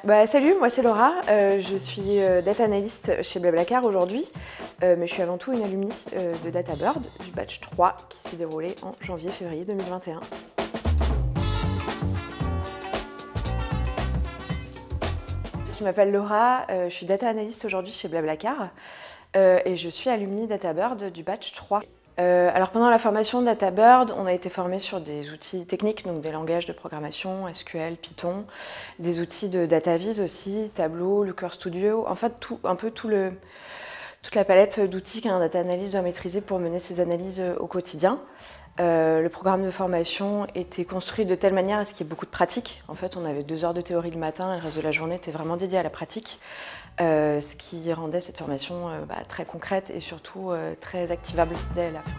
Salut, moi c'est Laura, je suis data analyst chez Blablacar aujourd'hui, mais je suis avant tout une alumni de DataBird du batch 3 qui s'est déroulé en janvier-février 2021. Je m'appelle Laura, je suis data analyst aujourd'hui chez Blablacar et je suis alumni DataBird du batch 3. Alors pendant la formation de DataBird, on a été formé sur des outils techniques, donc des langages de programmation, SQL, Python, des outils de DataVis aussi, Tableau, Looker Studio, en fait toute la palette d'outils qu'un data analyst doit maîtriser pour mener ses analyses au quotidien. Le programme de formation était construit de telle manière à ce qu'il y ait beaucoup de pratique. En fait, on avait 2 heures de théorie le matin et le reste de la journée était vraiment dédié à la pratique, ce qui rendait cette formation très concrète et surtout très activable dès la fin.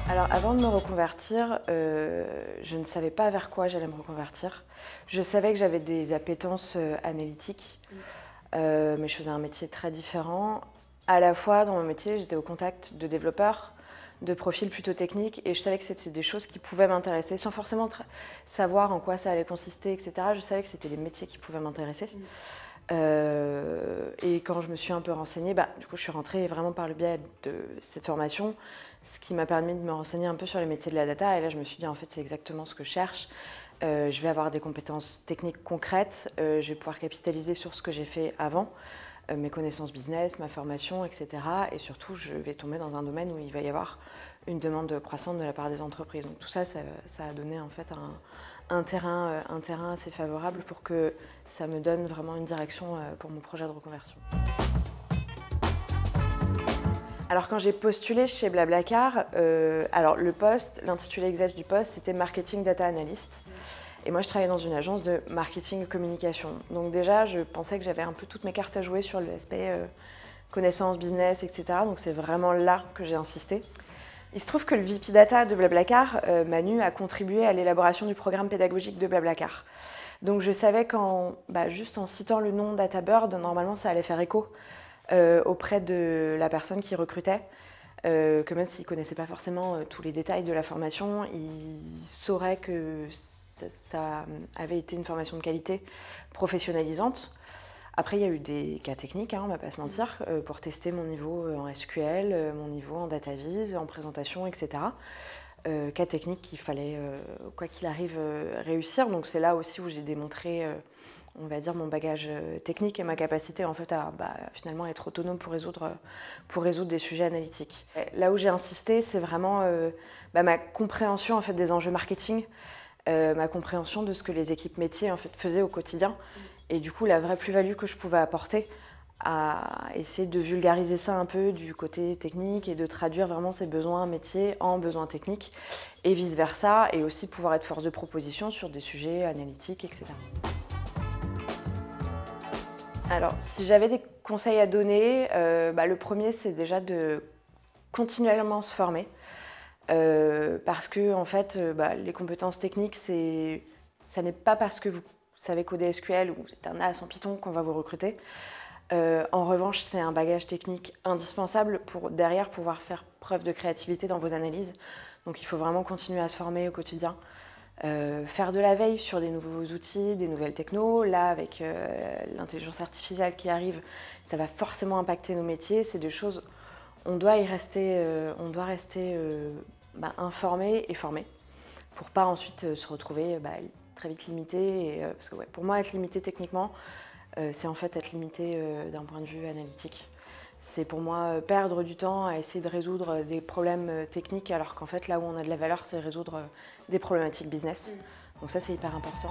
Alors avant de me reconvertir, je ne savais pas vers quoi j'allais me reconvertir. Je savais que j'avais des appétences analytiques, mais je faisais un métier très différent. À la fois, dans mon métier, j'étais au contact de développeurs, de profils plutôt techniques, et je savais que c'était des choses qui pouvaient m'intéresser, sans forcément savoir en quoi ça allait consister, etc. Je savais que c'était les métiers qui pouvaient m'intéresser. Et quand je me suis un peu renseignée, du coup, je suis rentrée vraiment par le biais de cette formation, ce qui m'a permis de me renseigner un peu sur les métiers de la data. Et là, je me suis dit, en fait, c'est exactement ce que je cherche. Je vais avoir des compétences techniques concrètes, je vais pouvoir capitaliser sur ce que j'ai fait avant, mes connaissances business, ma formation, etc. Et surtout, je vais tomber dans un domaine où il va y avoir une demande croissante de la part des entreprises. Donc tout ça, ça a donné en fait un terrain assez favorable pour que ça me donne vraiment une direction pour mon projet de reconversion. Alors quand j'ai postulé chez Blablacar, le poste, l'intitulé exact du poste, c'était Marketing Data Analyst. Et moi, je travaillais dans une agence de marketing et communication. Donc déjà, je pensais que j'avais un peu toutes mes cartes à jouer sur l'aspect connaissances, business, etc. Donc c'est vraiment là que j'ai insisté. Il se trouve que le VP Data de Blablacar, Manu, a contribué à l'élaboration du programme pédagogique de Blablacar. Donc je savais juste en citant le nom DataBird, normalement ça allait faire écho auprès de la personne qui recrutait. Que même s'il ne connaissait pas forcément tous les détails de la formation, il saurait que ça avait été une formation de qualité professionnalisante. Après, il y a eu des cas techniques, on ne va pas se mentir, pour tester mon niveau en SQL, mon niveau en DataVis, en présentation, etc. Cas techniques qu'il fallait, quoi qu'il arrive, réussir. Donc c'est là aussi où j'ai démontré, on va dire, mon bagage technique et ma capacité en fait à finalement être autonome pour résoudre des sujets analytiques. Là où j'ai insisté, c'est vraiment ma compréhension en fait des enjeux marketing, ma compréhension de ce que les équipes métiers en fait faisaient au quotidien, et du coup la vraie plus-value que je pouvais apporter à essayer de vulgariser ça un peu du côté technique et de traduire vraiment ces besoins métiers en besoins techniques et vice-versa, et aussi pouvoir être force de proposition sur des sujets analytiques, etc. Alors, si j'avais des conseils à donner, le premier, c'est déjà de continuellement se former. Parce que, en fait, les compétences techniques, ça n'est pas parce que vous savez coder SQL ou vous êtes un as en Python qu'on va vous recruter. En revanche, c'est un bagage technique indispensable pour derrière pouvoir faire preuve de créativité dans vos analyses. Donc, il faut vraiment continuer à se former au quotidien. Faire de la veille sur des nouveaux outils, des nouvelles technos. Là, avec l'intelligence artificielle qui arrive, ça va forcément impacter nos métiers. C'est des choses, on doit rester informé et formé pour pas ensuite se retrouver très vite limité. Parce que pour moi, être limité techniquement, c'est en fait être limité d'un point de vue analytique. C'est pour moi perdre du temps à essayer de résoudre des problèmes techniques, alors qu'en fait là où on a de la valeur, c'est résoudre des problématiques business. Donc ça, c'est hyper important.